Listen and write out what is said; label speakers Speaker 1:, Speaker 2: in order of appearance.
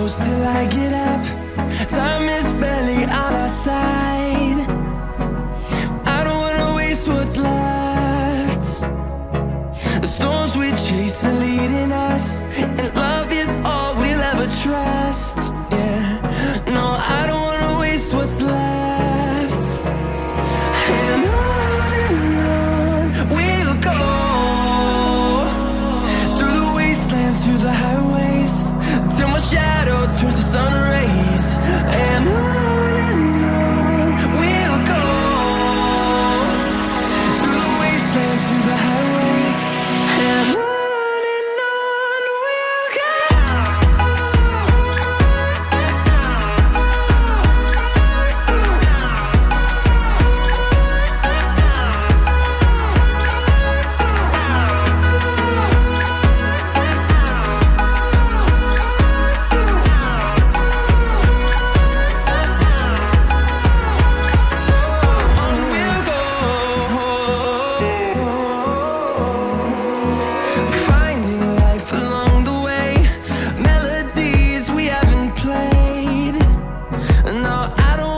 Speaker 1: close till I get up. Time is barely on our side. I don't wanna waste what's left. The storms we chase are leading us, and love is all we'll ever trust. Yeah, no, I don't wanna waste what's left. And on we'll go, through the wastelands, through the highways, till my shadow turns to sun rays. And on we'll go, through the wastelands, through the highways, and on we'll go. Finding life along the way, melodies we haven't played. No, I don't